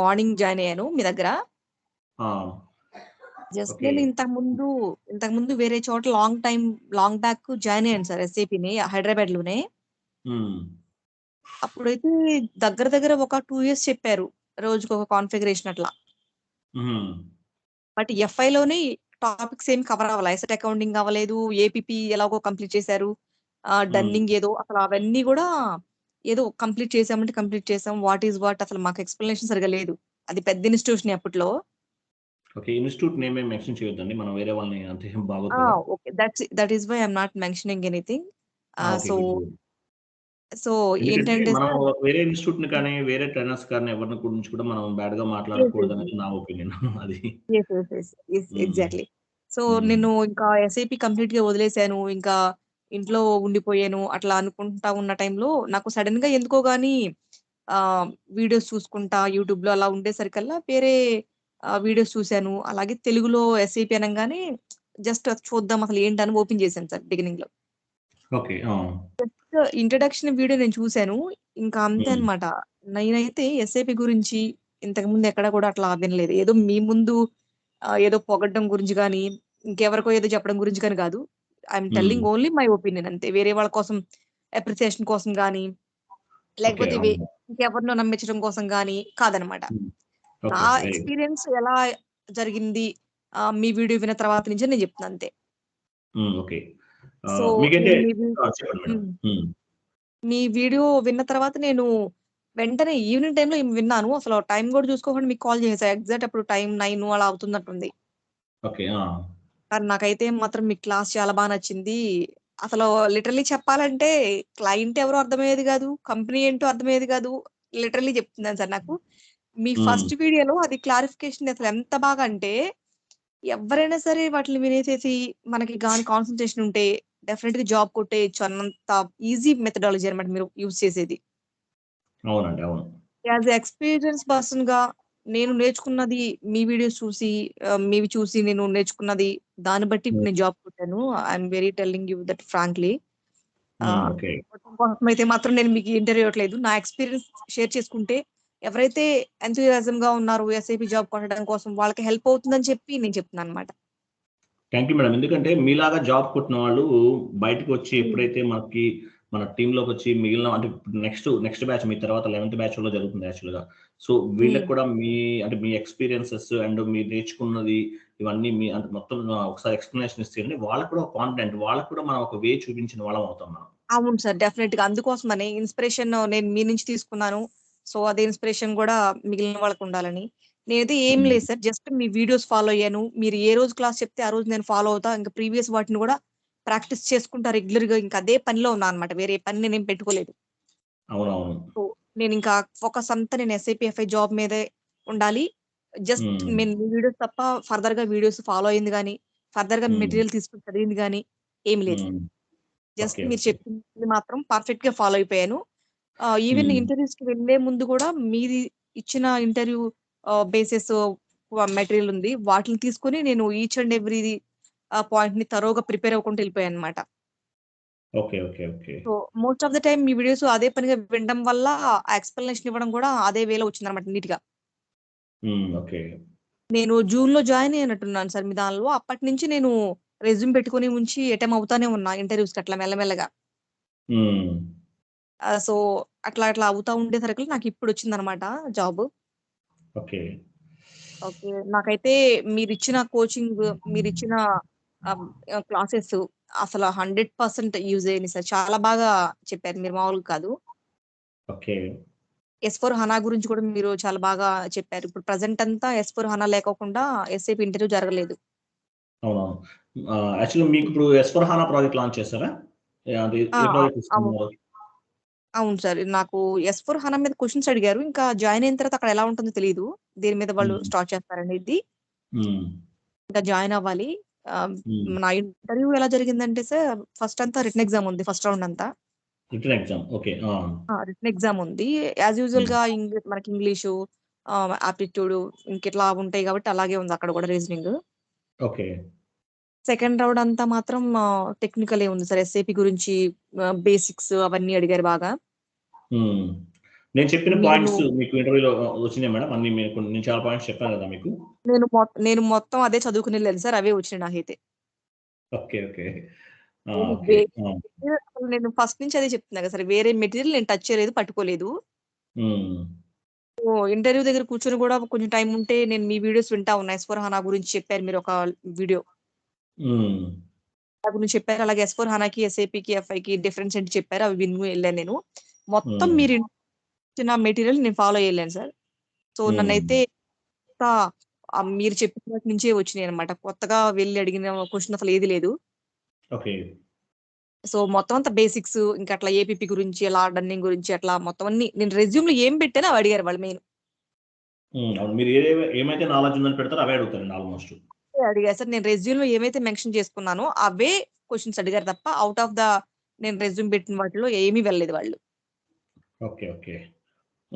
Morning join అయ్యాను మీ దగ్గర. ఆ! Just okay. నేను ఇంతకుముందు వేరే చోట లాంగ్ బ్యాక్ జాయిన్ అయ్యాను సార్ ఎస్ఏపీని హైదరాబాద్‌లోనే. హ్మ్. అప్పుడైతే దగ్గర దగ్గర ఒక 2 ఇయర్స్ చెప్పారు. రోజుకొక కాన్ఫిగరేషన్ అట్లా. హ్మ్. బట్ ఎఫ్ఐలోనే టాపిక్స్ ఏమి కవర్ అవ్వల. అసెట్ అకౌంటింగ్ అవ్వలేదు. ఏపీపీ ఎలాగో కంప్లీట్ చేశారు. హ్మ్. డన్నింగ్ ఏదో అసలు అవన్నీ గూడా ఏదో కంప్లీట్ చేసామంటే కంప్లీట్ చేసాం. వాట్ ఈస్ వాట్ అసలు మాకు ఎక్స్‌ప్లనేషన్ సరిగ్గా లేదు. అది పెద్ద ఇన్‌స్టిట్యూషనే అప్పట్లో. ఓకే. ఇన్‌స్టిట్యూట్ నేమ్ ఏం మెన్షన్ చేయొద్దండి. మనం వేరే వాళ్ళని అంటే బాగోదు ఆ! కదా! Okay. That is why I am not mentioning anything. ఆ! Okay. So, good. Good. So ఎందుకంటే ఏంటంటే మనం సార్ వేరే ఇన్‌స్టిట్యూట్‌ని కానీ, వేరే ట్రైనర్స్ కానీ ఎవరిని గురించి కూడా మనం బ్యాడ్‌గా యెస్. యెస్. మాట్లాడకూడదనేది నా ఒపీనియన్ అది. యెస్. యెస్. యెస్. యెస్. హ్మ్. ఎగ్జాక్ట్‌లీ. సో, హ్మ్. నేను ఇంకా ఎస్ఐపీ కంప్లీట్‌గా వదిలేసాను. ఇంకా ఇంట్లో ఉండిపోయాను. అట్లా అనుకుంటా ఉన్న టైంలో నాకు సడెన్‌గా ఎందుకో గాని ఆహ్, వీడియోస్ చూసుకుంటా యూట్యూబ్‌లో అలా ఉండేసరికల్లా వేరే వీడియోస్ చూసాను. అలాగే తెలుగులో ఎస్ఐపీ అనంగానే జస్ట్ అది చూద్దాం అసలు ఏంటని ఓపెన్ చేశాను సార్ బిగినింగ్‌లో. ఓకే. ఆ! జస్ట్ ఇంట్రడక్షన్ వీడియో నేను చూసాను. ఇంకా అంతే హ్మ్. అన్నమాట. నేనైతే ఎస్ఐపీ గురించి ఇంతకుముందు ఎక్కడ కూడా అట్లా వినలేదు. ఏదో మీ ముందు ఏదో పొగడ్డం గురించి గాని, ఇంకెవరికో ఏదో చెప్పడం గురించి గాని కాదు. ఐయామ్ హ్మ్. టెల్లింగ్ ఓన్లీ మై ఒపీనియన్ అంతే. వేరే వాళ్ళ కోసం అప్రిసియేషన్ కోసం గాని, ఓకే. లేకపోతే అవును. ఇంకెవరినో నమ్మించడం కోసం గాని కాదనమాట. హ్మ్. నా ఓకే. Very good. ఎక్స్‌పీరియన్స్ ఎలా జరిగింది మీ వీడియో విన్న తర్వాత నుంచే నేను చెప్తున్నా అంతే. హ్మ్. ఓకే. సో, మీకైతే నేను మీది చెప్పండి మేడం. హ్మ్. హ్మ్. మీ వీడియో విన్న తర్వాత నేను వెంటనే ఈవినింగ్ టైమ్‌లో విన్నాను. అసలు టైం గూడా చూసుకోకుండా మీకు కాల్ చేసేసా. ఎగ్జాక్ట్ అప్పుడు టైం 9 అలా అవుతున్నట్టుంది. ఓకే. ఆ! కానీ నాకైతే మాత్రం మీ క్లాస్ చాలా నచ్చింది. అసలు లిటరల్లీ చెప్పాలంటే క్లయింట్ ఎవరో అర్థమయ్యేది గాదు. కంపెనీ ఏంటో అర్థమయ్యేది గాదు. లిటరల్లీ చెప్తున్నాను సార్ నాకు. మీ హ్మ్. ఫస్ట్ వీడియోలో అది క్లారిఫికేషన్ అసలు ఎంత బాగా అంటే ఎవ్వరైనా సరే వాటిని వినేసేసి మనకి గాని కాన్సంట్రేషన్ ఉంటే డెఫినిట్‌గా జాబ్ కొట్టేయొచ్చు అన్నంత ఈజీ మెథడాలజీ అన్నమాట మీరు యూజ్ చేసేది. అవునండి. అవును. యాస్ ఎ ఎక్స్‌పీరియన్స్ పర్సన్‌గా నేను నేర్చుకున్నది మీ వీడియోస్ చూసి మీవి చూసి నేను నేర్చుకున్నది దాన్ని బట్టి ఇప్పుడు హ్మ్. నేను జాబ్ కొట్టాను. I'm very telling you that frankly. హ్మ్. ఆహ్, ఓకే. కొట్టడం కోసమైతే మాత్రం నేను మీకు ఇంటర్వ్యూ ఇవ్వట్లేదు. నా ఎక్స్‌పీరియన్స్ షేర్ చేసుకుంటే ఎవరైతే ఎంథూసియాజమ్‌గా ఉన్నారో ఎస్ఐపీ జాబ్ కొట్టడం కోసం వాళ్ళకి హెల్ప్ అవుతుందని చెప్పి నేను చెప్తున్నానన్నమాట. Thank you madam. ఎందుకంటే మీలాగా జాబ్ కొట్టిన వాళ్ళు బయటికొచ్చి హ్మ్. ఎప్పుడైతే మన టీమ్‌లోకొచ్చి మిగిలిన అంటే నెక్స్ట్ బ్యాచ్ మీ తర్వాత 11థ్ బ్యాచ్‌లో జరుగుతుంది యాక్చువల్‌గా. సో, వీళ్ళకి హ్మ్. కూడా మీ ఎక్స్‌పీరియన్సెస్ అండ్ మీరు నేర్చుకున్నది ఇవన్నీ అంటే మొత్తం ఒకసారి ఎక్స్‌ప్లనేషన్ ఇస్తే వాళ్ళకి కూడా కాన్ఫిడెంట్ వాళ్ళకి కూడా మనం ఒక వే చూపించిన వాళ్ళం అవుతాం మనం. అవును సార్. డెఫినెట్‌గా. అందుకోసమనే ఇన్‌స్పిరేషన్ నేను మీ నుంచి తీసుకున్నాను. సో, అదే ఇన్‌స్పిరేషన్ గూడా మిగిలిన వాళ్ళకుండాలని. నేనైతే ఏం హ్మ్. లేదు సార్. జస్ట్ మీ వీడియోస్ ఫాలో అయ్యాను. మీరు ఏ రోజు క్లాస్ చెప్తే ఆ రోజు నేను ఫాలో అవుతా. ఇంక ప్రీవియస్ వాటిని గూడా ప్రాక్టీస్ చేసుకుంటా రెగ్యులర్‌గా. ఇంక అదే పనిలో ఉన్నా అనమాట. వేరే పని నేనేం పెట్టుకోలేదు. అవునవును. సో, నేనింకా ఫోకస్ అంతా నేను ఎస్ఐపీ, ఎఫ్ఐ జాబ్ మీదే ఉండాలి. జస్ట్ హ్మ్. నేను మీ వీడియోస్ తప్ప ఫర్దర్‌గా వీడియోస్ ఫాలో అయింది గాని, ఫర్దర్‌గా హ్మ్. మెటీరియల్ తీసుకొని చదివింది గాని ఏమి లేదు. హ్మ్. Just okay. మీరు ఓకే. చెప్పింది మాత్రం పర్ఫెక్ట్‌గా ఫాలో అయిపోయాను. ఈవెన్ హ్మ్. ఇంటర్వ్యూస్‌కి వెళ్ళే ముందు గూడా మీది ఇచ్చిన ఇంటర్వ్యూ బేసెస్ మెటీరియల్ ఉంది. వాటిని తీసుకొని నేను ఈచ్ అండ్ ఎవ్రీది పాయింట్‌ని థరోగా ప్రిపేర్ అవ్వకుంటూ ఎళ్ళిపోయానన్నమాట. Okay. Okay. Okay. So, most of the time మీ వీడియోస్ అదే పనిగా వినడం వల్ల ఆ ఎక్స్‌ప్లనేషన్ ఇవ్వడం గూడా అదే వేలో వచ్చిందన్నమాట నీట్‌గా. హ్మ్. ఓకే. నేను జూన్‌లో జాయిన్ అయినట్టున్నాను సార్ మీ దానిలో. అప్పటినుంచి నేను రెజ్యూమ్ పెట్టుకొని ఉంచి అటెంప్ట్ అవుతానే ఉన్నా ఇంటర్వ్యూస్‌కి అట్లా మెల్లమెల్లగా. హ్మ్. సో, అట్లా అవుతా ఉండేసరికి నాకిప్పుడొచ్చిందన్నమాట జాబు. ఓకే. ఓకే. నాకైతే మీరిచ్చిన కోచింగ్, మీరిచ్చిన ఆహ్, క్లాసెస్ అసల 100% యూజ్ అయ్యినియి సార్. చాలా బాగా చెప్పారు మీరు మామూలుగా కాదు. ఓకే. ఎస్4 హనా గురించి కూడా మీరు చాలా బాగా చెప్పారు. ఇప్పుడు ప్రెజెంట్ అంతా ఎస్4 హనా లేకోకుండా ఎస్ఏపీ ఇంటర్వ్యూ జరగలేదు. అవునవును. యాక్చువల్‌గా మీకిప్పుడు ఎస్/4HANA ప్రాజెక్ట్ లాంచ్ చేసారా? అంటే ఆ! ఏ ప్రాజెక్ట్ అవును. తీసుకున్నారు? అవును సార్. నాకు ఎస్4 హనా మీద క్వెషన్స్ అడిగారు. ఇంకా జాయిన్ అయిన తర్వాత అక్కడ ఎలా ఉంటుందో తెలీదు. దేని మీద వాళ్ళు హ్మ్. స్టార్ట్ చేస్తారనేది. హ్మ్. ఇంకా జాయిన్ అవ్వాలి. ఆహ్, హ్మ్. నా ఇంటర్వ్యూ ఎలా జరిగిందంటే సార్ ఫస్ట్ అంతా రిటన్ ఎగ్జామ్ ఉంది. ఫస్ట్ రౌండ్ అంతా. Written exam. ఓకే. ఆ! రిటన్ ఎగ్జామ్ ఉంది. Yes hmm. యూజువల్‌గా మనకి ఇంగ్లీషు, ఆప్టిట్యూడ్ ఇంకిట్లా ఉంటాయి కాబట్టి అలాగే ఉంది అక్కడ కూడా రీజనింగ్. ఓకే. సెకండ్ రౌండ్ అంతా మాత్రం టెక్నికలే ఉంది సార్. ఎస్ఏపీ గురించి బేసిక్స్ అవన్నీ అడిగారు బాగా. హ్మ్. నేను చెప్పిన నేను పాయింట్స్ మీకు ఇంటర్వ్యూలో వచ్చినాయి మేడం? అన్ని నేను చాలా పాయింట్స్ చెప్పాను కదా మీకు. నేను మొత్తం అదే చదువుకుని వెళ్ళాను సార్. అవే వచ్చినాయి నాకైతే. ఓకే. ఓకే. నేను ఓకే. అసలు నేను ఫస్ట్ నుంచి అదే చెప్తున్నా కదా సార్. వేరే మెటీరియల్ నేను టచ్ చేయలేదు, పట్టుకోలేదు. హ్మ్. సో, ఇంటర్వ్యూ దగ్గర కూర్చొని కూడా కొంచెం టైం ఉంటే నేను మీ వీడియోస్ వింటా ఉన్నా. ఎస్/4HANA గురించి చెప్పారు మీరు ఒక వీడియో. హ్మ్. దాని గురించి చెప్పారు. అలాగే ఎస్/4HANAకి, ఎస్ఏపీకి, ఎఫ్ఐకి డిఫరెన్స్ ఏంటి చెప్పారు. అవి విని వెళ్ళాను నేను. మొత్తం హ్మ్. మీరు ఇచ్చిన మెటీరియల్ నేను ఫాలో అయ్యలేను సార్. సో, హ్మ్. నన్నైతే మీరు చెప్పిన వాటి నుంచే వచ్చినాయన్నమాట. కొత్తగా వెళ్లి అడిగిన క్వెషన్ అసలు ఏది లేదు. ఓకే. సో, మొత్తం అంతా బేసిక్స్ ఇంకా అట్లా ఏపీపీ గురించి, అలా రన్నింగ్ గురించి అట్లా మొత్తం అన్ని నేను రెజ్యూమ్‌లో ఏం పెట్టానో అవి అడిగారు వాళ్ళు మెయిన్. అవును. మీరు ఏమైతే నాలెడ్జ్ ఉందని పెడతారో అవే అడుగుతారండి ఆల్‌మోస్ట్. అడిగారు సార్. నేను రెజ్యూమ్‌లో ఏమైతే మెన్షన్ చేసుకున్నానో అవే క్వెషన్స్ అడిగారు తప్ప ఔట్ ఆఫ్ ద నేను రెజ్యూమ్ పెట్టిన వాటిలో ఏమీ వెళ్ళలేదు వాళ్ళు. ఓకే. ఓకే.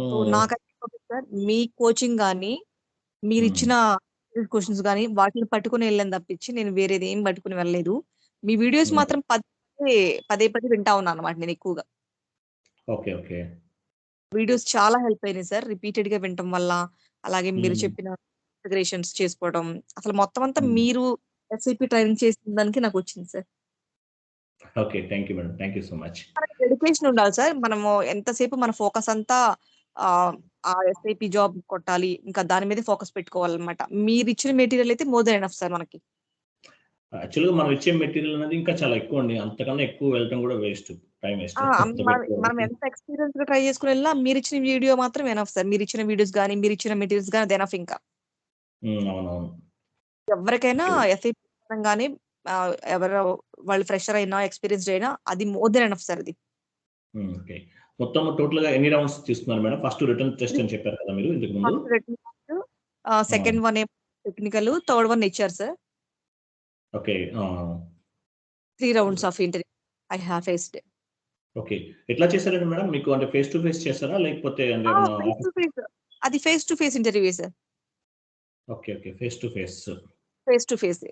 సో, హ్మ్. నాకైతే ఒకటి సార్ మీ కోచింగ్ గాని, హ్మ్. మీరిచ్చిన క్వెషన్స్ గాని వాటిని పట్టుకొని వెళ్ళాను తప్పించి నేను వేరేది ఏం పట్టుకొని వెళ్ళలేదు. మీ వీడియోస్ హ్మ్. మాత్రం పదే పదే వింటా ఉన్నానన్నమాట నేను ఎక్కువగా. ఓకే. ఓకే. వీడియోస్ చాలా హెల్ప్ అయినాయి సార్. రిపీటెడ్‌గా వినటం వల్ల, అలాగే మీరు హ్మ్. చెప్పిన ఇంటిగ్రేషన్స్ చేసుకోవడం, అసలు మొత్తం అంతా హ్మ్. మీరు ఎస్ఐపి ట్రైనింగ్ చేసిన దానికి నాకొచ్చింది sir. Okay. Thank you madam. Thank you so much. మనకి డెడికేషన్ ఉండాలి సార్. మనము ఎంతసేపు మన ఫోకస్ అంతా ఆ ఎస్ఐపి జాబ్ కొట్టాలి. ఇంకా దాని మీదే ఫోకస్ పెట్టుకోవాలన్నమాట. మీరిచ్చిన మెటీరియల్ అయితే మోర్ థాన్ ఎనఫ్ సార్ మనకి. యాక్చువల్‌గా మనం ఇచ్చే మెటీరియల్ అనేది ఇంకా చాలా ఎక్కువండి. అంతకన్నా ఎక్కువ వెళ్ళటం కూడా వేస్ట్. Time waste. ఆ! అంత మనం మనం పెట్టుకోవడానికి. ఎంత ఎక్స్‌పీరియన్స్‌గా ట్రై చేసుకొని వెళ్ళినా మీరిచ్చిన వీడియో మాత్రం ఎనఫ్ సార్. మీరిచ్చిన వీడియోస్ గాని, మీరిచ్చిన మెటీరియల్స్ గాని అది ఎనఫ్ ఇంకా. అవునవును. ఎవ్వరికైనా ఓకే. ఎస్ఐపి అనంగానే ఎవరు వాళ్ళు ఫ్రెషర్ అయినా, ఎక్స్‌పీరియన్స్‌డ్ అయినా అది మోర్ థాన్ ఎనఫ్ సార్ అది. ఓకే. మొత్తం టోటల్‌గా ఎన్ని రౌండ్స్ తీసుకున్నారు మేడం? ఫస్ట్ రిటన్ టెస్ట్ 3 అని చెప్పారు కదా మీరు ఇంతకు ముందు. ఫస్ట్ రిటన్ టెస్ట్, ఆ! సెకండ్ వన్ ఏమో technical, third one HR sir. Okay. ఆ! 3 rounds of interview I have faced. Okay. ఎట్లా చేసారండి మేడం? మీకు అంటే ఫేస్ టు ఫేస్ చేసారా? లేకపోతే అంటే ఏమన్నా ఫేస్ టు ఆఫీస్. ఫేస్. అది ఫేస్ టు ఫేస్ ఇంటర్వ్యూయే sir. Okay. Okay. Face to face. Face to ఫేసే.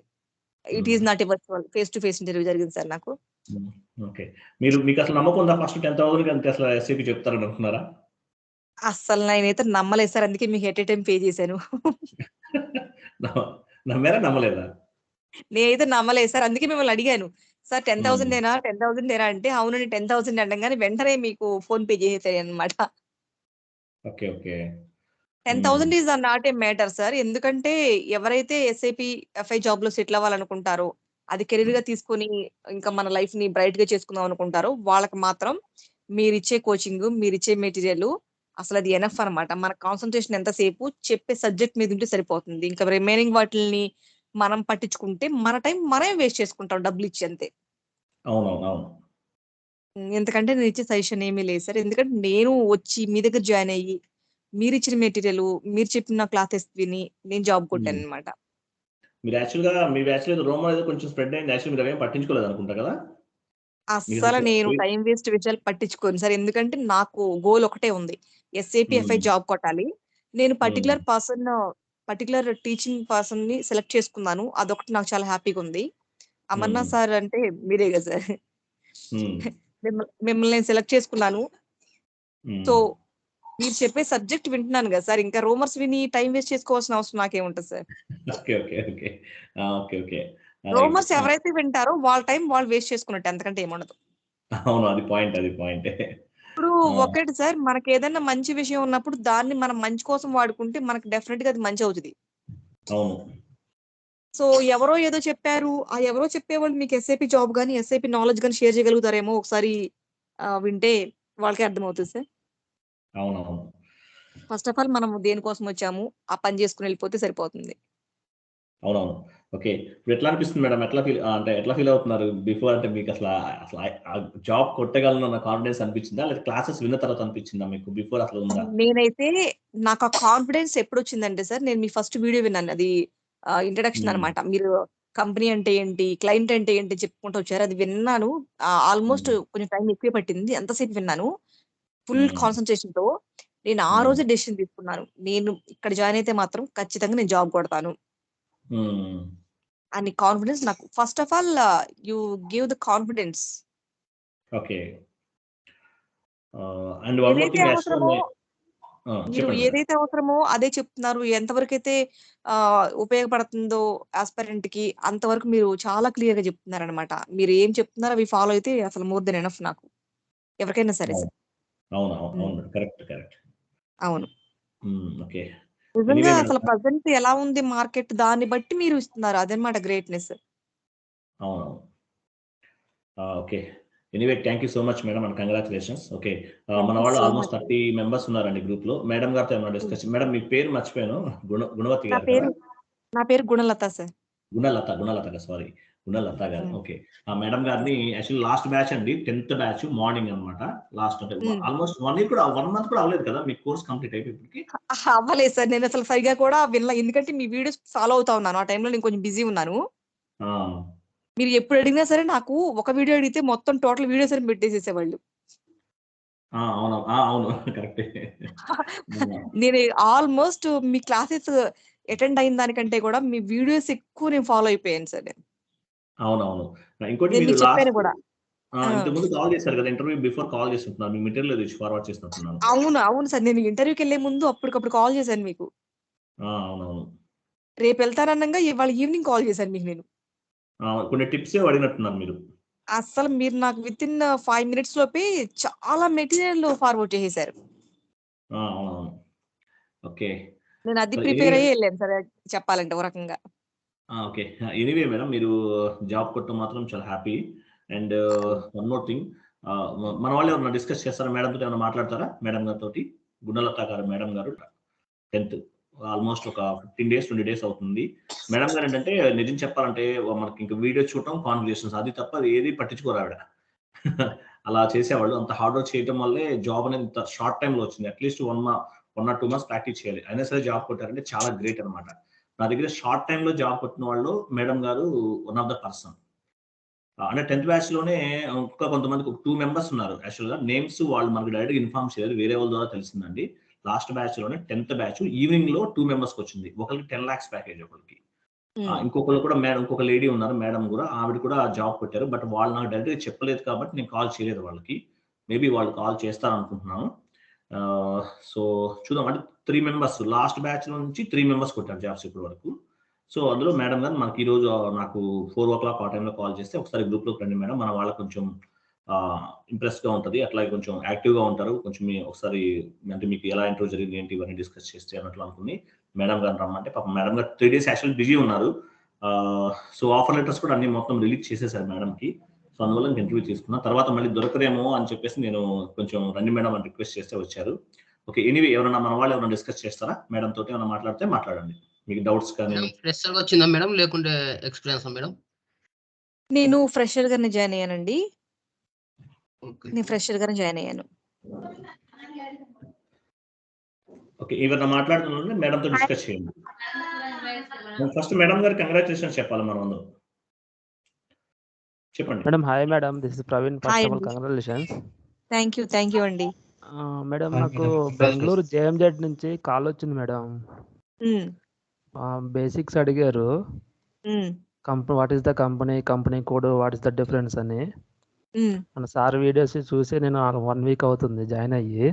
It hmm. Is not a virtual. Face to face interview జరిగింది సార్ నాకు. హ్మ్. ఓకే. మీకసలు నమ్మకం ఉందా? ఫస్ట్ 10,000కి అంతే అసలు ఎస్‌ఏపీ చెప్తారని అనుకున్నారా? అస్సలు నేనైతే నమ్మలేదు సార్. అందుకే మీకు ఎట్ ఎ టైమ్ పే చేశాను. నమ్మ నమ్మారా? నమ్మలేదా? నేనైతే నమ్మలేదు సార్. అందుకే మిమ్మల్ని అడిగాను. సార్ హ్మ్. 10,000 అంటే అవునండి 10,000 అనంగానే వెంటనే మీకు ఫోన్ పే చేసేసానన్నమాట. ఓకే. ఓకే. హ్మ్. 10,000 is not a matter sir. ఎందుకంటే ఎవరైతే ఎస్ఏపీ, ఎఫ్ఐ జాబ్‌లో సెటిల్ అవ్వాలనుకుంటారో, అది కెరీర్‌గా తీసుకొని ఇంకా మన లైఫ్‌ని బ్రైట్‌గా చేసుకుందాం అనుకుంటారో, వాళ్ళకి మాత్రం మీరిచ్చే కోచింగు, మీరిచ్చే మెటీరియలు అసలది ఎనఫ్ అనమాట. మన కాన్సంట్రేషన్ ఎంతసేపు చెప్పే సబ్జెక్ట్ మీద ఉంటే సరిపోతుంది. ఇంకా రిమైనింగ్ వాటిల్ని మనం పట్టించుకుంటే మన టైం మనమే వేస్ట్ చేసుకుంటాం డబ్బులిచ్చి అంతే. అవునవును. అవును. ఎందుకంటే నేనిచ్చే సజెషన్ ఏమీ లేదు సార్. ఎందుకంటే నేను వచ్చి మీ దగ్గర జాయిన్ అయ్యి, మీరిచ్చిన మెటీరియలు, మీరు చెప్పిన క్లాసెస్ విని నేను జాబ్ హ్మ్. కొట్టాననమాట. మీరు యాక్చువల్‌గా మీ బ్యాచ్‌లో ఏదో రూమర్ ఏదో కొంచెం స్ప్రెడ్ అయింది. యాక్చువల్లీ మీరవేం పట్టించుకోలేదనుకుంటా కదా! అస్సల మీకసలు నేను పోయి. టైమ్ వేస్ట్ విషయాలు పట్టించుకోను సార్. ఎందుకంటే నాకు గోల్ ఒకటే ఉంది. ఎస్ఏపీ, ఎఫ్ఐ హ్మ్. జాబ్ కొట్టాలి. నేను హ్మ్. పర్టిక్యులర్ టీచింగ్ పర్సన్‌ని సెలెక్ట్ చేసుకున్నాను. అదొకటి నాకు చాలా హ్యాపీగుంది. హ్మ్. అమర్నాథ్ సార్ అంటే మీరే గదా సార్! హ్మ్. మిమ్మల్ని నేను సెలెక్ట్ చేసుకున్నాను. సో, హ్మ్. మీరు చెప్పే సబ్జెక్ట్ వింటున్నాను గదా సార్! ఇంకా రూమర్స్ విని టైమ్ వేస్ట్ చేసుకోవాల్సిన అవసరం నాకేముంటది సార్. ఓకే. ఓకే. ఓకే. ఆ! ఓకే. ఓకే. రైట్. రూమర్స్ ఎవరైతే వింటారో వాళ్ళ టైమ్ వాళ్ళు వేస్ట్ చేసుకున్నట్టే అంతకంటే ఏముండదు. అవును. అది పాయింట్. అది పాయింటే. ఇప్పుడు ఆ! ఒకటి సార్ మనకేదన్నా మంచి విషయం ఉన్నప్పుడు దాన్ని మనం మంచి కోసం వాడుకుంటే మనకు డెఫినిట్‌గా అది మంచవుతది. అవును. సో, ఎవరో ఏదో చెప్పారు. ఆ ఎవరో చెప్పేవాళ్ళు మీకు ఎస్ఐపి జాబ్ గాని, ఎస్ఐపి నాలెడ్జ్ గాని షేర్ చేయగలుగుతారేమో ఒకసారి వింటే వాళ్ళకే అర్థమవుతది సార్. అవునవును. ఫస్ట్ ఆఫ్ ఆల్ మనం దేనికోసమొచ్చాము, ఆ పని చేసుకొని ఎళ్ళిపోతే సరిపోతుంది. అవునవును. ఓకే. ఇప్పుడెట్లా అనిపిస్తుంది మేడం? అంటే ఎట్లా ఫీల్ అవుతున్నారు? బిఫోర్ అంటే అసల ఆ జాబ్ కొట్టగలనన్న కాన్ఫిడెన్స్ అనిపించిందా? లేదా క్లాసెస్ విన్న తర్వాత అనిపించిందా మీకు? బిఫోర్ అసలు ఉందా? నేనైతే నాకు ఆ కాన్ఫిడెన్స్ ఎప్పుడొచ్చిందంటే సార్, నేను మీ ఫస్ట్ వీడియో విన్నాను. అది ఇంట్రడక్షన్ హ్మ్. అన్నమాట. మీరు కంపెనీ అంటే ఏంటి? క్లయింట్ అంటే ఏంటి? చెప్పుకుంటూ వచ్చారు. అది విన్నాను. ఆల్‌మోస్ట్ హ్మ్. కొంచెం టైం ఎక్కువే పట్టింది. ఎంతసేపు విన్నాను. ఫుల్ హ్మ్. కాన్సంట్రేషన్‌తో నేను ఆ హ్మ్. రోజే డెసిషన్ తీసుకున్నాను. నేను ఇక్కడ జాయిన్ అయితే మాత్రం ఖచ్చితంగా నేను జాబ్ కొడతాను హ్మ్. అని కాన్ఫిడెన్స్ నాకు first of all you give the confidence. Okay. And one more ఏదైతే థింగ్ అవసరమో మీరు చెప్పండి మేడం. ఏదైతే అవసరమో అదే చెప్తున్నారు. ఎంతవరకైతే ఉపయోగపడుతుందో యాస్పిరెంట్‌కి అంతవరకు మీరు చాలా క్లియర్‌గా చెప్తున్నారనమాట. మీరు ఏం చెప్తున్నారో అవి ఫాలో అయితే అసలు మోర్ దెన్ ఎనఫ్ నాకు. ఎవరికైనా సరే అవును. సార్. అవును. హ్మ్. అవును మేడం. కరెక్ట్. కరెక్ట్. అవును. ఓకే. నిజంగా ఎనీవే మేడం. అసలు ప్రెజెంట్ ఎలా ఉంది మార్కెట్ దాన్ని బట్టి మీరు ఇస్తున్నారు. అదనమాట గ్రేట్‌నెస్. అవునవును. Okay. Anyway thank you so much madam and congratulations. Okay. Thank మన యూ వాళ్ళు సో ఆల్మోస్ట్ మచ్ అండి. 30 మెంబర్స్ ఉన్నారండి గ్రూప్‌లో. మేడం గారితో ఏమైనా హ్మ్. డిస్కస్ మేడం మీ పేరు మర్చిపోయాను. గుణవతి నా గారు కదా? పేరు నా పేరు గుణలత సార్. గుణలత గారు సారీ. గుణలత గారు. హ్మ్. ఓకే. ఆ మేడం గారిని యెస్. యాక్చువల్లీ లాస్ట్ బ్యాచ్ అండి. 10థ్ బ్యాచ్ మార్నింగ్ అన్నమాట. లాస్ట్ అంటే హ్మ్. ఆల్మోస్ట్ 1 ఇయర్ కూడా 1 మంత్ కూడా అవ్వలేదు కదా! మీ కోర్స్ కంప్లీట్ అయిపోయి ఇప్పటికి? అవ్వలేదు సార్. నేనసలు సరిగ్గా కూడా వినలే. ఎందుకంటే మీ వీడియోస్ ఫాలో అవుతా ఉన్నాను. ఆ టైంలో నేను కొంచెం బిజీ ఉన్నాను. ఆ! మీరు ఎప్పుడు అడిగినా సరే నాకు ఒక వీడియో అడిగితే మొత్తం టోటల్ వీడియోస్ అని పెట్టేసేసేవాళ్ళు. అవును. అవును. కరెక్టే. ఆ! నేను ఆల్‌మోస్ట్ మీ క్లాసెస్ అటెండ్ అయిన దానికంటే కూడా మీ వీడియోస్ ఎక్కువ నేను ఫాలో అయిపోయాను సార్ నేను. అవునవును. ఇంకోటి నేను మీరు మీకు చెప్పాను లాస్ట్ గూడా. ఆ! ఇంతకుముందు కాల్ చేశారు కదా! ఇంటర్వ్యూ బిఫోర్ కాల్ చేసినట్టున్నారు. మీ మెటీరియల్ ఏదో ఫార్వర్డ్ చేసినట్టున్నాను. అవును. అవును సార్. నేను ఇంటర్వ్యూకెళ్ళే ముందు అప్పటికప్పుడు కాల్ చేశాను మీకు. అవునవును. రేపెళ్తాననంగా ఇవాళ ఈవినింగ్ కాల్ చేశాను మీకు నేను. కొన్ని టిప్స్ ఏవో అడిగినట్టున్నారు మీరు. అస్సలు మీరు నాకు వితిన్ 5 మినిట్స్ లోపే చాలా మెటీరియల్ ఫార్వర్డ్ చేసేసారు. అవునవును. ఓకే. నేను అది సో, ప్రిపేర్ ఎనీవే అయ్యే ఎళ్ళాను సార్ చెప్పాలంటే ఓ రకంగా. ఓకే. ఎనీవే మేడం మీరు జాబ్ కొట్టడం మాత్రం చాలా హ్యాపీ. అండ్ హ్మ్. వన్ మోర్ థింగ్ హ్మ్. మన వాళ్ళు ఎవరైనా డిస్కస్ చేస్తారా? మేడంతోటి ఏమైనా మాట్లాడతారా? మేడం గారితోటి? గుణలత గారు మేడం గారు 10థ్ ఆల్మోస్ట్ ఒక 15 డేస్, 20 డేస్ అవుతుంది. మేడం గారేంటంటే నిజం చెప్పాలంటే మనకి ఇంక వీడియో చూడటం, కాన్వర్జేషన్స్ అది తప్ప ఏది పట్టించుకోరావిడ. అలా చేసేవాళ్ళు. అంత హార్డ్ వర్క్ చేయటం వల్లే జాబ్ అనేది ఇంత షార్ట్ టైమ్‌లో వచ్చింది. అట్‌లీస్ట్ 1 ఆర్ 2 మంత్స్ ప్రాక్టీస్ చేయాలి. అయినా సరే జాబ్ కొట్టారంటే చాలా గ్రేట్ అన్నమాట. నా దగ్గర షార్ట్ టైమ్‌లో జాబ్ కొట్టిన వాళ్ళు మేడం గారు వన్ ఆఫ్ ద పర్సన్. అంటే 10థ్ బ్యాచ్‌లోనే ఇంకా కొంతమందికి ఒక 2 మెంబర్స్ ఉన్నారు. యాక్చువల్‌గా నేమ్స్ వాళ్ళు మనకు డైరెక్ట్‌గా ఇన్ఫార్మ్ చేయలేదు. వేరే వాళ్ళ ద్వారా తెలిసిందండి. లాస్ట్ బ్యాచ్‌లోనే 10థ్ బ్యాచ్ ఈవినింగ్‌లో 2 మెంబర్స్‌కొచ్చింది. ఒకళ్ళకి 10,00,000 ప్యాకేజ్ ఒకళ్ళకి. హ్మ్. ఇంకొకళ్ళు కూడా మేడం ఇంకొక లేడీ ఉన్నారు. మేడం గూడా ఆవిడ కూడా జాబ్ కొట్టారు. బట్ వాళ్ళు నాకు డైరెక్ట్‌గా చెప్పలేదు కాబట్టి నేను కాల్ చేయలేదు వాళ్ళకి. మేబీ వాళ్ళు కాల్ చేస్తారనుకుంటున్నాను. ఆహ్, సో, చూద్దాం. అంటే 3 మెంబర్స్ లాస్ట్ బ్యాచ్‌లో నుంచి 3 మెంబర్స్ కొట్టారు జాబ్స్ ఇప్పటి వరకు. సో, అందులో మేడం గారు మనకి ఈరోజు నాకు 4:00 ఆ టైంలో కాల్ చేస్తే, "ఒకసారి గ్రూప్‌లోకి రండి మేడం. మన వాళ్ళకి కొంచెం ఇంప్రెస్‌గా ఉంటది. అట్లాగే కొంచెం యాక్టివ్‌గా ఉంటారు. కొంచెం ఒకసారి అంటే మీకు ఎలా ఇంటర్వ్యూ జరిగింది, ఏంటి ఇవన్నీ డిస్కస్ చేస్తే" అన్నట్లు అనుకుని మేడం గారిని రమ్మంటే పాపం మేడం గారు 3 డేస్ యాక్చువల్లీ బిజీ ఉన్నారు. సో, ఆఫర్ లెటర్స్ కూడా అన్నీ మొత్తం రిలీజ్ చేసేసారు మేడంకి. సో, అందువల్ల ఇంక ఇంటర్వ్యూ తీసుకున్నా. తర్వాత మళ్ళీ దొరకదేమో అని చెప్పేసి నేను కొంచెం రండి మేడం అని రిక్వెస్ట్ చేస్తే వచ్చారు. ఓకే. ఎనీవే ఎవరైనా మన వాళ్ళు ఎవరైనా డిస్కస్ చేస్తారా? మేడం తోటి ఏమైనా మాట్లాడితే మాట్లాడండి. మీకు డౌట్స్ కానీ మేడం ఫ్రెషర్‌గా వచ్చిందా మేడం? లేకుంటే ఎక్స్‌పీరియన్సా మేడం? నేను ఫ్రెషర్‌గానే జాయిన్ అయ్యానండి. ఓకే. నేను ఫ్రెషర్‌గానే జాయిన్ అయ్యాను. ఓకే. ఎవరైనా మాట్లాడుతున్నోళ్ళని మేడంతో డిస్కస్ చేయండి. ఫస్ట్ మేడం గారికి కంగ్రాచ్యులేషన్స్ చెప్పాలి మనమందరం. చెప్పండి. Madam hi madam. This is Praveen. Hi first of all అండి. కంగ్రాచ్యులేషన్స్. థాంక్ యూ అండి. మేడం హాయ్ నాకు మేడం. బెంగుళూరు కంగ్రాచ్యులేషన్స్. జేఎంజెడ్ నుంచి కాలొచ్చింది మేడం. హ్మ్. బేసిక్స్ అడిగారు. హ్మ్. What is the company code, what is the difference అని. హ్మ్. మన సార్ వీడియోస్ చూసి నేను 1 వీక్ అవుతుంది జాయిన్ అయ్యి.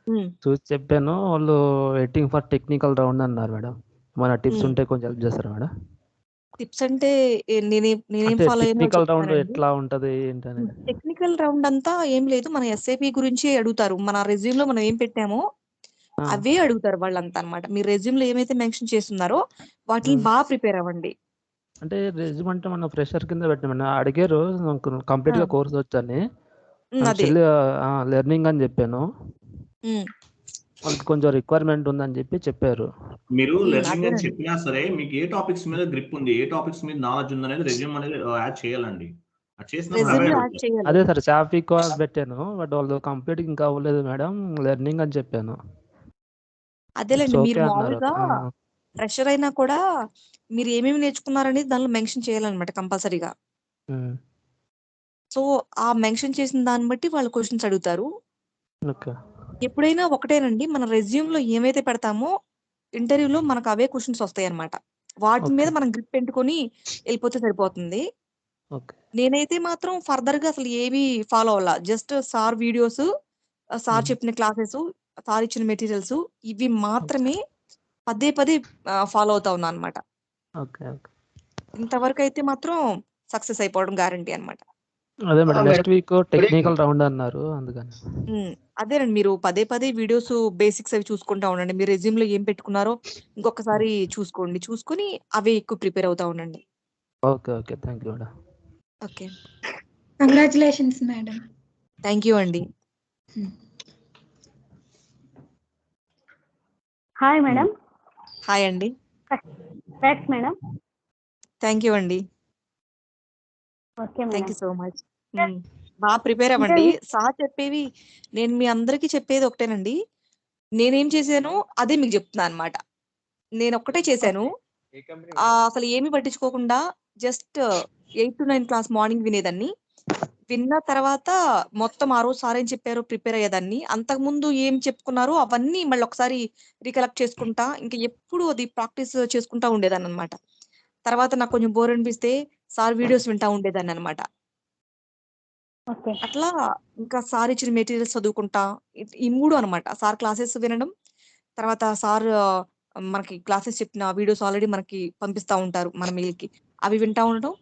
హ్మ్. చూసి చెప్పాను. వాళ్ళు వెయిటింగ్ ఫర్ టెక్నికల్ రౌండ్ అన్నారు మేడం. ఏమైనా టిప్స్ హ్మ్. ఉంటే కొంచెం హెల్ప్ చేస్తారా మేడం? టిప్స్ అంటే నేనేం అంటే ఫాలో అయ్యానో టెక్నికల్ రౌండ్ చెప్తానండి. ఎట్లా ఉంటది ఏంటని? టెక్నికల్ రౌండ్ అంతా ఏం లేదు. మన ఎస్ఏపీ గురించే అడుగుతారు. మన రెజ్యూమ్‌లో మనం ఏం పెట్టామో ఆ! అవే అడుగుతారు వాళ్ళంతా అన్నమాట. మీరు రెజ్యూమ్‌లో ఏమైతే మెన్షన్ చేసున్నారో వాటిని హ్మ్. ప్రిపేర్ అవ్వండి. అంటే రెజ్యూమ్ అంటే మనం ఫ్రెషర్ కింద పెట్టామని అడిగారు. నాకు ఆ! కంప్లీట్‌గా కోర్స్ వచ్చని. హ్మ్. అండ్ అదే. స్టిల్ లెర్నింగ్ అని చెప్పాను. హ్మ్. వాళ్ళకి కొంచెం రిక్వైర్మెంట్ ఉందని చెప్పారు. మీరు లెర్నింగ్ అని అదేనండి. చెప్పినా సరే, మీకు ఏ టాపిక్స్ మీద గ్రిప్ ఉంది, ఏ టాపిక్స్ మీద నాలెడ్జ్ ఉందనేది రెజ్యూమ్ అనేది యాడ్ చేయాలండి. అది చేసినప్పుడు అవే రెజ్యూమ్‌లో యాడ్ అడుగుతారు. చేయాలి. అదే సార్ సాఫికో అని పెట్టాను. బట్ వాళ్ళు కంప్లీట్ ఇంకా అవ్వలేదు మేడం. లెర్నింగ్ అని చెప్పాను. ఇట్స్ అదేలెండి. మీరు ఓకే అన్నారు. మామూలుగా ఫ్రెషర్ అయినా కూడా మీరు ఏమేమి నేర్చుకున్నారనేది దానిలో మెన్షన్ చేయాలన్నమాట కంపల్సరీగా. హ్మ్. సో, ఆ మెన్షన్ చేసిన దాన్ని బట్టి వాళ్ళు క్వెషన్స్ అడుగుతారు. ఓకే. ఎప్పుడైనా ఒకటేనండి. మన రెజ్యూమ్‌లో ఏమైతే పెడతామో ఇంటర్వ్యూలో మనకు అవే క్వెషన్స్ వస్తాయన్నమాట. వాటి మీద ఓకే. మనం గ్రిప్ పెట్టుకొని ఎళ్ళిపోతే సరిపోతుంది. ఓకే. నేనైతే మాత్రం ఫర్దర్‌గా అసలు ఏవి ఫాలో అవ్వలా. జస్ట్ సార్ వీడియోస్ సార్ చెప్పిన క్లాసెస్, సార్ ఇచ్చిన మెటీరియల్స్ ఇవి మాత్రమే పదే పదే ఫాలో అవుతా ఉన్నా అనమాట. ఓకే. ఓకే. ఇంతవరకు అయితే మాత్రం సక్సెస్ అయిపోవడం గ్యారంటీ అనమాట. అదే madam next madam week good evening. Technical round అన్నారు అందుకని. అదేనండి, మీరు పదే పదే వీడియోస్ బేసిక్స్ అవి చూసుకుంటా ఉండండి. మీరు రెజ్యూమ్లో ఏం పెట్టుకున్నారో ఇంకొకసారి చూసుకోండి. చూసుకొని అవే ఎక్కువ ప్రిపేర్ అవుతా ఉండండి. Okay. Okay. Thank you madam. Okay, congratulations madam. Thank you అండి. Hi madam. హాయ్ అండి. Thanks madam. థ్యాంక్ యూ అండి. Okay thank madam. You so much. బాగా ప్రిపేర్ అవ్వండి. సార్ చెప్పేవి నేను మీ అందరికీ చెప్పేది ఒకటేనండి. నేనేం చేశానో అదే మీకు చెప్తున్నా అనమాట. నేను ఒక్కటే చేశాను. అసలు ఏమీ పట్టించుకోకుండా జస్ట్ 8 to 9 క్లాస్ మార్నింగ్ వినేదాన్ని. విన్న తర్వాత మొత్తం ఆ రోజు సార్ ఏం చెప్పారో ప్రిపేర్ అయ్యేదాన్ని. అంతకుముందు ఏం చెప్పుకున్నారో అవన్నీ మళ్ళీ ఒకసారి రికలెక్ట్ చేసుకుంటా, ఇంకా ఎప్పుడు అది ప్రాక్టీస్ చేసుకుంటా ఉండేదాన్ని అనమాట. తర్వాత నాకు కొంచెం బోర్ అనిపిస్తే సార్ వీడియోస్ వింటా ఉండేదాన్ని అనమాట. ఓకే. అట్లా ఇంకా సార్ ఇచ్చిన మెటీరియల్స్ చదువుకుంటా ఈ 3 అనమాట. సార్ క్లాసెస్ వినడం, తర్వాత సార్ మనకి క్లాసెస్ చెప్పిన వీడియోస్ ఆల్రెడీ మనకి పంపిస్తా ఉంటారు మన మెయిల్‌కి. అవి వింటా ఉండడం.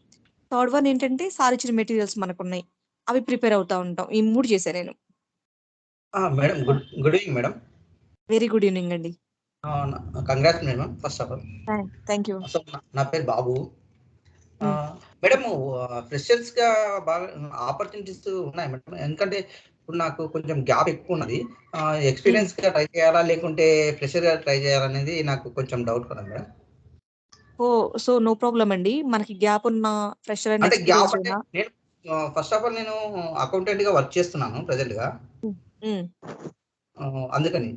థర్డ్ వన్ ఏంటంటే సార్ ఇచ్చిన మెటీరియల్స్ మనకున్నాయి. అవి ప్రిపేర్ అవుతా ఉంటాం. ఈ 3 చేశా నేను. Madam good evening madam. Very good evening అండి. Congrats madam first of all. Thank you. So నా పేరు బాబు. Hmm. మేడం ఫ్రెషర్స్‌గా బాగా ఆపర్చునిటీస్ ఉన్నాయి మేడం. ఎందుకంటే ఇప్పుడు నాకు కొంచెం గ్యాప్ ఎక్కువ ఉన్నది. ఎక్స్‌పీరియన్స్‌గా ట్రై చేయాలా లేకుంటే ఫ్రెషర్‌గా ట్రై చేయాలనేది నాకు కొంచెం డౌట్ కదా మేడం. సో నో ప్రాబ్లమ్ అండి. మనకి గ్యాప్ ఉన్న ఫ్రెషర్ అండ్ అంటే గ్యాప్ ఎక్స్‌పీరియన్స్ అంటే ఉన్న నేను ఫస్ట్ ఆఫ్ ఆల్ నేను అకౌంటెంట్‌గా వర్క్ చేస్తున్నాను ప్రెజెంట్‌గా. అందుకని.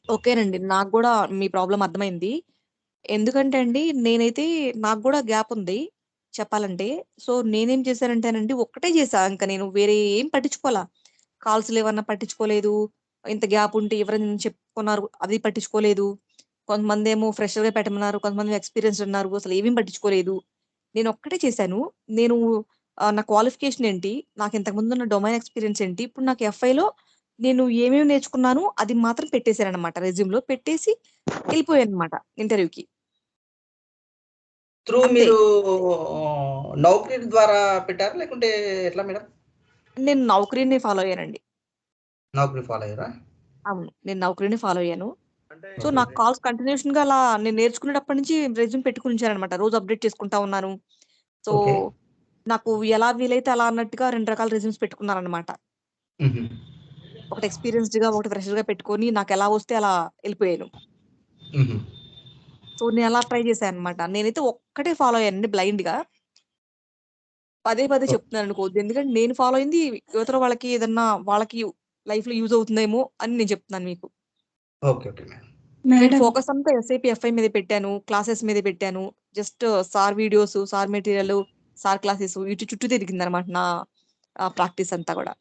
ఓకేనండి. నాకు గూడా మీ ప్రాబ్లమ్ అర్థమైంది. ఎందుకంటే అండి, నేనైతే నాకు గూడా గ్యాప్ ఉంది చెప్పాలంటే. సో, నేనేం చేశానంటేనండి, ఒక్కటే చేశా. ఇంక నేను వేరే ఏం పట్టించుకోలా. కాల్స్ లేవన్నా పట్టించుకోలేదు. ఇంత గ్యాప్ ఉంటే ఎవరైనా చెప్పుకున్నారు అది పట్టించుకోలేదు. కొంతమందేమో ఫ్రెషర్‌గా పెట్టమన్నారు. కొంతమంది ఎక్స్‌పీరియన్స్‌డ్ అన్నారు. అసలు ఏమీ పట్టించుకోలేదు. నేనొక్కటే చేశాను. నేను నా క్వాలిఫికేషన్ ఏంటి? నాకు ఇంతకుముందున్న డొమైన్ ఎక్స్‌పీరియన్స్ ఏంటి? ఇప్పుడు నాకు ఎఫ్ఐలో నేను ఏమేమి నేర్చుకున్నానో అది మాత్రం పెట్టేసాననమాట రెజ్యూమ్‌లో. పెట్టేసి ఎళ్ళిపోయాననమాట ఇంటర్వ్యూకి. త్రూ అంతే. మీరు నౌకరీ ద్వారా పెట్టారా లేకుంటే ఎట్లా మేడం? నేను నౌకరీని ఫాలో అయ్యానండి. నౌకరీ ఫాలో అయ్యారా? అవును, నేను నౌకరీని ఫాలో అయ్యాను. So, okay. నాకు కాల్స్ కంటిన్యూషన్‌గా అలా నేను నేర్చుకునేటప్పటి నుంచి రెజ్యూమ్ పెట్టుకొని ఉంచాననమాట. రోజు అప్డేట్ చేసుకుంటా ఉన్నాను. So, okay. నాకు ఎలా వీలైతే అలా అన్నట్టుగా 2 రకాల రెజ్యూమ్స్ పెట్టుకున్నాననమాట. హుహు. ఒకటి ఎక్స్‌పీరియన్స్‌డ్‌గా, ఒకటి ఫ్రెషర్‌గా పెట్టుకొని నాకెలా వస్తే అలా ఎళ్ళిపోయాను. హుహు. సో, నేను అలా ట్రై చేశాననమాట. నేనైతే ఒక్కటే ఫాలో అయ్యానండి బ్లైండ్‌గా. పదే పదే ఓ చెప్తున్నాననుకోవద్దు. ఎందుకంటే నేను ఫాలో అయింది యువతల వాళ్ళకి ఏదన్నా వాళ్ళకి లైఫ్‌లో యూజ్ అవుతుందేమో అని నేను చెప్తున్నాను మీకు. ఓకే. Okay madam. నేను మేడం ఫోకస్ అంతా ఎస్ఐపి, ఎఫ్ఐ మీదే పెట్టాను. క్లాసెస్ మీదే పెట్టాను. Just sir videos, sir material, sir classes వీటి చుట్టూ తిరిగిందనమాట నా ప్రాక్టీస్ అంతా కూడా.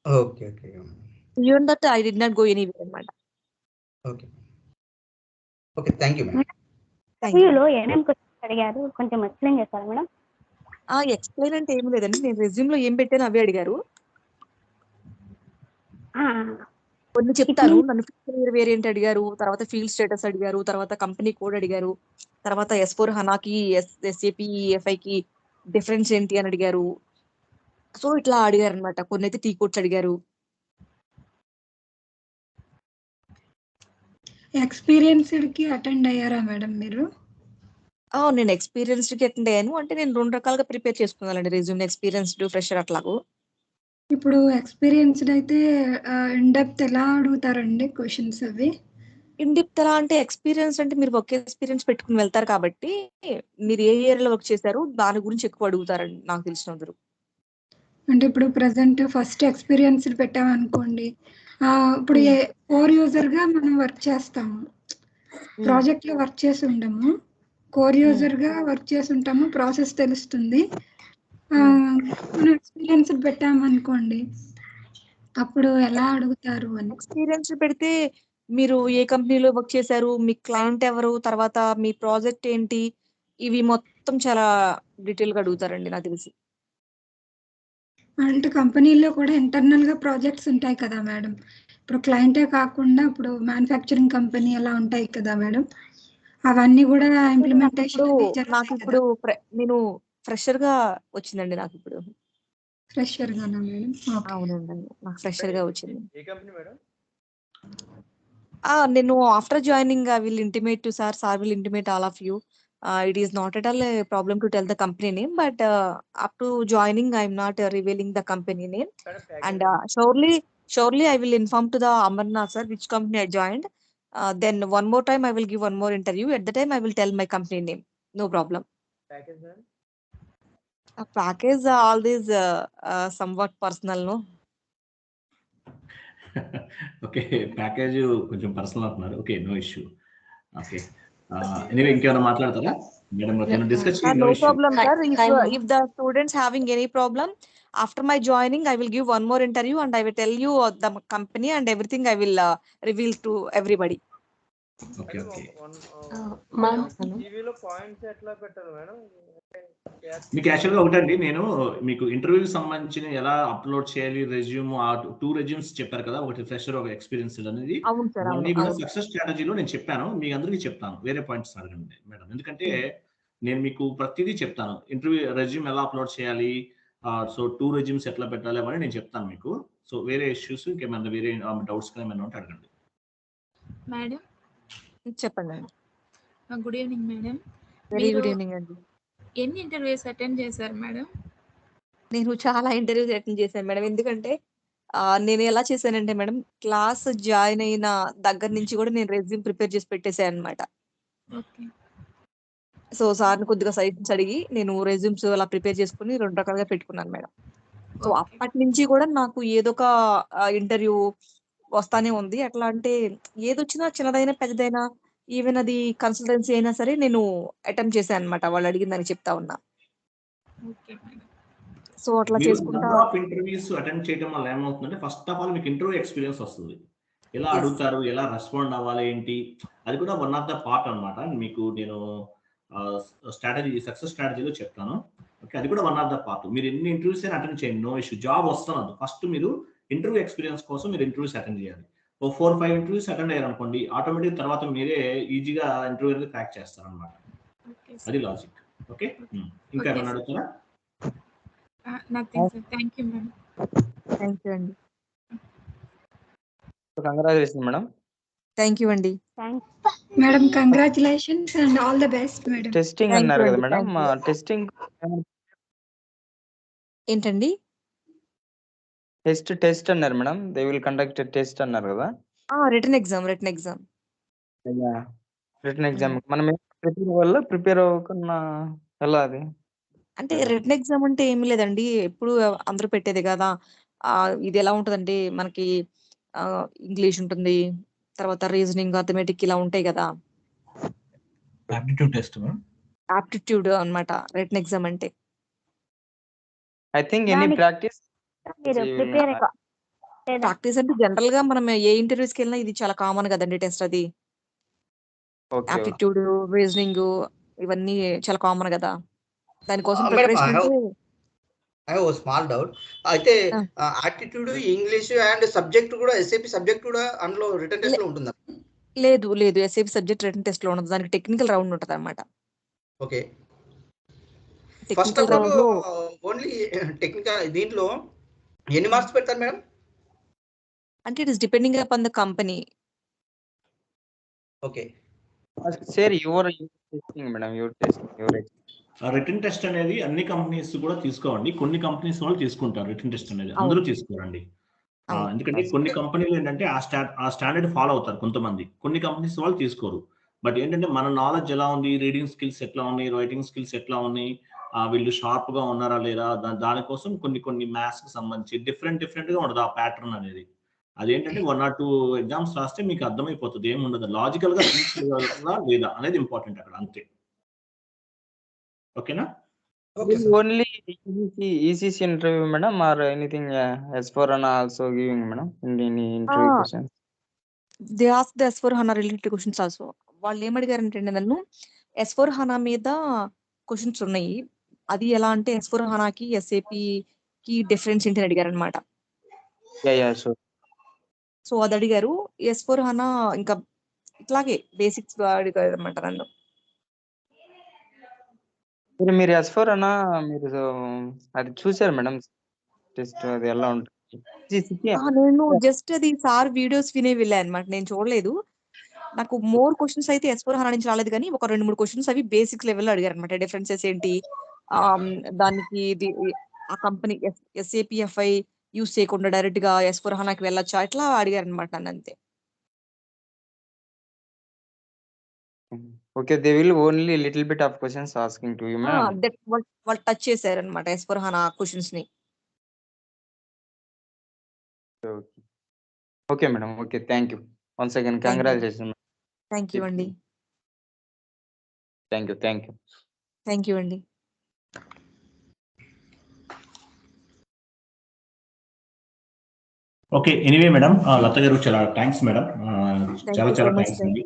Okay. Okay. Even that I did not go anywhere అనమాట. Okay. Okay. Thank you madam. Thank you. ఇంటర్వ్యూలో ఏమేమి క్వెషన్స్ అడిగారు కొంచెం ఎక్స్‌ప్లెయిన్ చేస్తారా మేడం? ఎక్స్‌ప్లెయిన్ అంటే ఏమి లేదండి. నేను రెజ్యూమ్‌లో ఏం పెట్టానో అవే అడిగారు. ఆ! కొన్ని ఇట్ చెప్తాను. మీన్స్ నన్ను ఫిజికల్ వేరియంట్ అడిగారు. తర్వాత ఫీల్డ్ స్టేటస్ అడిగారు. తర్వాత కంపెనీ కోడ్ అడిగారు. తర్వాత ఎస్/4 హనాకి, ఎస్ఏపీ, ఎఫ్ఐకి డిఫరెన్స్ ఏంటి అని అడిగారు. సో, ఇట్లా అడిగారనమాట. కొన్నైతే టీ కోడ్స్ అడిగారు. ఎక్స్‌పీరియన్స్‌డ్‌కి అటెండ్ అయ్యారా మేడం మీరు? నేను ఎక్స్‌పీరియన్స్‌డ్‌కి అటెండ్ అయ్యాను. అంటే నేను 2 రకాలుగా ప్రిపేర్ చేసుకున్నానండి రెజ్యూమ్‌ని. Experienced, fresher అట్లాగూ. ఇప్పుడు ఎక్స్‌పీరియన్స్‌డ్ అయితే ఇన్ డెప్త్ ఎలా అడుగుతారండి క్వెషన్స్ అవి? ఇన్ డెప్త్ ఎలా అంటే ఎక్స్‌పీరియన్స్ అంటే మీరు వర్క్ ఎక్స్‌పీరియన్స్ పెట్టుకొని వెళ్తారు కాబట్టి, మీరు ఏ ఏరియాలో వర్క్ చేశారు దాని గురించి ఎక్కువ అడుగుతారండి నాకు తెలిసినందురు. అంటే ఇప్పుడు ప్రెజెంట్ ఫస్ట్ ఎక్స్‌పీరియన్స్‌డ్ పెట్టామనుకోండి. ఇప్పుడు హ్మ్. 4 యూజర్‌గా మనం వర్క్ చేస్తాము. హ్మ్. ప్రాజెక్ట్‌లో వర్క్ చేసి ఉండము. కోర్ హ్మ్. యూజర్‌గా వర్క్ చేసి ఉంటాము. ప్రాసెస్ తెలుస్తుంది. హ్మ్. మనం ఎక్స్‌పీరియన్స్‌డ్ పెట్టామనుకోండి. అప్పుడు ఎలా అడుగుతారు అని? ఎక్స్‌పీరియన్స్ పెడితే మీరు ఏ కంపెనీలో వర్క్ చేశారు? మీ క్లయింట్ ఎవరు? తర్వాత మీ ప్రాజెక్ట్ ఏంటి? ఇవి మొత్తం చాలా డీటెయిల్‌గా అడుగుతారండి నాకు తెలిసి. అంటే కంపెనీలో కూడా ఇంటర్నల్‌గా ప్రాజెక్ట్స్ ఉంటాయి కదా మేడం. ఇప్పుడు క్లయింటే కాకుండా ఇప్పుడు మ్యానుఫ్యాక్చరింగ్ కంపెనీ అలా ఉంటాయి కదా మేడం. అవన్నీ గూడా ఇంప్లిమెంటేషన్ అవి జరుగుతాయి కదా! నాకిప్పుడు నేను ఫ్రెషర్‌గా వచ్చిందండి నాకిప్పుడు. ఫ్రెషర్‌గానా మేడం? ఓకే. అవునండి. నాకు ఫ్రెషర్‌గా వచ్చింది. ఏ కంపెనీ మేడం? నేను after joining I will intimate to sir. Sir will intimate all of you. It is not at all a problem to tell the company name, but up to joining, I'm not revealing the company name. And surely I will inform to the Amarnath sir which company I joined. Then one more time I will give one more interview. At the time I will tell my company name. No problem. Package madam? Package all these somewhat personal, no? Okay. Package కొంచెం personal అంటున్నారు. Okay. No issue. Okay. Anyway ఇంకేమైనా మాట్లాడతారా? Madam గారితో discuss చేయండి. No No issue. problem, sir. If the students having any problem, after my joining, I will give one more interview and I will tell you the company and everything. I will reveal to everybody. Okay. Okay. టీవీలో points ఎట్లా పెట్టాలి madam? మీకు యాక్చువల్‌గా ఒకటండి, నేను మీకు ఇంటర్వ్యూకి సంబంధించిన ఎలా అప్‌లోడ్ చేయాలి రెజ్యూమ్, 2 రెజ్యూమ్స్ చెప్పారు కదా! ఒకటి ఫ్రెషర్, ఒక ఎక్స్‌పీరియన్స్‌డ్ అనేది. అవును సార్. అవును. ఇవన్నీ కూడా అవును. సక్సెస్ స్ట్రాటజీలో నేను చెప్పాను. మీ అందరికీ చెప్తాను. వేరే పాయింట్స్ అడగండి మేడం. ఎందుకంటే నేను మీకు ప్రతిదీ చెప్తాను. ఇంటర్వ్యూ రెజ్యూమ్ ఎలా అప్‌లోడ్ చేయాలి, సో 2 రెజ్యూమ్స్ ఎట్లా పెట్టాలి అవన్నీ నేను చెప్తాను మీకు. సో వేరే ఇష్యూస్ ఇంకేమైనా వేరే డౌట్స్ కానీ ఏమైనా ఉంటే అడగండి. మేడం చెప్పండి. Good evening madam. వెరీ మీరు గుడ్ ఈవినింగ్ అండి. ఎన్ని ఇంటర్వ్యూస్ అటెండ్ చేశారు మేడం? నేను చాలా ఇంటర్వ్యూస్ అటెండ్ చేశాను మేడం. ఎందుకంటే నేను ఎలా చేశానంటే మేడం, క్లాస్ జాయిన్ అయిన దగ్గర నుంచి కూడా నేను రెజ్యూమ్ ప్రిపేర్ చేసి పెట్టేసానన్నమాట. ఓకే. సో సార్‌ని కొద్దిగా సజెషన్స్ అడిగి నేను రెజ్యూమ్స్ అలా ప్రిపేర్ చేసుకొని 2 రకాలుగా పెట్టుకున్నాను మేడం. So okay. అప్పటి నుంచి కూడా నాకు ఏదో ఒక ఇంటర్వ్యూ వస్తానే ఉంది. ఎట్లా అంటే ఏదొచ్చినా చిన్నదైనా, పెద్దదైనా, ఈవెన్ అది కన్సల్టెన్సీ అయినా సరే నేను అటెంప్ట్ చేశానన్నమాట. వాళ్ళు అడిగిన దానికి చెప్తా ఉన్నా. Okay madam. సో అట్లా మీరు చేసుకుంటా నంబర్ ఆఫ్ ఇంటర్వ్యూస్ అటెండ్ చేయడం వల్ల ఏమవుతుందంటే ఫస్ట్ ఆఫ్ ఆల్ మీకు ఇంటర్వ్యూ ఎక్స్‌పీరియన్స్ వస్తుంది. ఎలా యెస్. అడుగుతారు, ఎలా రెస్పాండ్ అవ్వాలి ఏంటి, అది కూడా వన్ ఆఫ్ ద పార్ట్ అన్నమాట. మీకు నేను స్ట్రాటజీ సక్సెస్ స్ట్రాటజీలో చెప్తాను. ఓకే. అది కూడా వన్ ఆఫ్ ద పార్ట్. మీరు ఎన్ని ఇంటర్వ్యూస్ అయినా అటెండ్ చేయండి. No issue. జాబ్ వస్తున్నది. ఫస్ట్ మీరు ఇంటర్వ్యూ ఎక్స్‌పీరియన్స్ కోసం మీరు ఇంటర్వ్యూస్ అటెండ్ చేయాలి. ఓ 4, 5 ఇంటర్వ్యూస్ అటెండ్ అయ్యారనుకోండి, ఆటోమేటిక్ తర్వాత మీరే ఈజీగా ఇంటర్వ్యూ అనేది క్రాక్ చేస్తారన్నమాట. ఓకే అది సార్. లాజిక్. ఓకే. ఇంకా ఓకే ఏమైనా సార్. అడుగుతారా? Nothing sir. Thank you madam. Thank you అండి. Congratulation madam. థ్యాంక్ యూ అండి. Thanks. Madam congratulations and all the best madam. Testing thank అన్నారు యూ కదా అండి. మేడం. Thank you. టెస్టింగ్ ఏంటండి? Test అన్నారు madam. They will conduct test అన్నారు కదా! Written exam. Written exam మనం ప్రిపేర్ అవ్వకున్నా ఎలా అది? అంటే రిటన్ ఎగ్జామ్ అంటే ఏమి లేదండి. ఎప్పుడు అందరూ పెట్టేదే కదా! ఇది ఎలా ఉంటదంటే మనకి ఇంగ్లీష్ ఉంటుంది. తర్వాత రీజనింగ్, అర్థమెటిక్ ఇలా ఉంటాయి కదా! ఆప్టిట్యూడ్ టెస్ట్ ఆప్టిట్యూడ్ అన్నమాట రిటన్ ఎగ్జామ్ అంటే. ఐ థింక్ ఎనీ దానికి ప్రాక్టీస్ మీరు you will ప్రిపేర్ not- లేదా? ప్రాక్టీస్ అంటే జనరల్‌గా మనం ఏ ఇంటర్వ్యూస్‌కెళ్ళినా ఇది చాలా కామన్ కదండీ టెస్ట్ అది. ఓకే. ఆప్టిట్యూడ్, రీజనింగ్ ఇవన్నీ చాలా కామన్ కదా! దానికోసం మేడం ప్రిపరేషన్ ఐ అంటే హావ్ ఓ స్మాల్ డౌట్. అయితే ఆ! యాప్టిట్యూడ్, ఇంగ్లీష్ అండ్ సబ్జెక్ట్ కూడా ఎస్ఏపీ సబ్జెక్ట్ కూడా అందులో రిటన్ లే టెస్ట్‌లో ఉంటుందా? లేదు. ఎస్ఏపీ సబ్జెక్ట్ రిటన్ టెస్ట్‌లో ఉండదు. దానికి టెక్నికల్ రౌండ్ ఉంటదన్నమాట. Okay. First technical of all రౌండ్‌లో ఓన్లీ టెక్నికల్ దీంట్లో ఎన్ని మార్క్స్ పెడతారు మేడం? అంటే it is depending upon the company. Okay. Share your testing madam. Your testing your written test అనేది అన్ని కంపెనీస్ కూడా తీసుకోవండి. కొన్ని కంపెనీస్ వాళ్ళు తీసుకుంటారు రిటన్ టెస్ట్ అనేది. అందరూ అవును. తీసుకోరండి. అవును. ఎందుకంటే కొన్ని కంపెనీలు ఏంటంటే ఆ స్టాండర్డ్ ఫాలో అవుతారు కొంతమంది. కొన్ని కంపెనీస్ వాళ్ళు తీసుకోరు. బట్ ఏంటంటే మన నాలెడ్జ్ ఎలా ఉంది, రీడింగ్ స్కిల్స్ ఎట్లా ఉన్నాయి, రైటింగ్ స్కిల్స్ ఎట్లా ఉన్నాయి, వీళ్ళు షార్ప్‌గా ఉన్నారా లేదా, దానికోసం కొన్ని మ్యాథ్స్‌కి సంబంధించి డిఫరెంట్‌గా ఉండదు ఆ ప్యాటర్న్ అనేది. అదేంటంటే 1 ఆర్ 2 ఎగ్జామ్స్ రాస్తే మీకు అర్థమైపోతది. ఏముండదు. లాజికల్‌గా థింక్ చేయగలరా లేదా అనేది ఇంపార్టెంట్ అక్కడ అంతే. ఓకేనా? Okay sir. Only ECC interview madam or anything S/4HANA also giving madam in interview ah! Questions? They asked the S/4HANA related questions also. వాళ్ళు ఏమడిగారంటే నన్ను S/4HANA మీద క్వెషన్స్ ఉన్నాయి. అది ఎలా అంటే S/4HANAకి, SAP కి డిఫరెన్స్ ఏంటి అని అడిగారనమాట. షూర్. సో అది అడిగారు. S/4HANA ఇంకా ఇట్లాగే బేసిక్స్ అడిగారు అనమాట నన్ను. మీరు S4 అన్నా మీరు అది చూసారు మేడం టెస్ట్ అది ఎలా ఉంటుంది? నేను జస్ట్ అది సార్ వీడియోస్ వినే వెళ్ళాను అనమాట. నేను చూడలేదు. నాకు మోర్ క్వశ్చన్స్ అయితే S/4HANA నుంచి రాలేదు కానీ ఒక 2-3 క్వశ్చన్స్ అవి బేసిక్ లెవెల్లో అడిగారు అనమాట. డిఫరెన్సెస్ ఏంటి, దానికి ఇది ఆ కంపెనీ SAPFI యూస్ చేయకుండా డైరెక్ట్ గా S/4HANAకి వెళ్ళొచ్చా, ఇట్లా అడిగారు అనమాట నన్ను అంతే. Okay, they will only little bit of questions asking to you ma'am. వాళ్ళు టచ్ చేశారనమాట S/4HANA క్వశ్చన్స్ ని. Okay madam, okay, thank you. Once again congratulation. Thank you అండి. Thank you. థ్యాంక్ యూ అండి. ఓకే, ఎనీవే మేడం, లత గారు చాలా thanks madam, చాలా thanks అండి.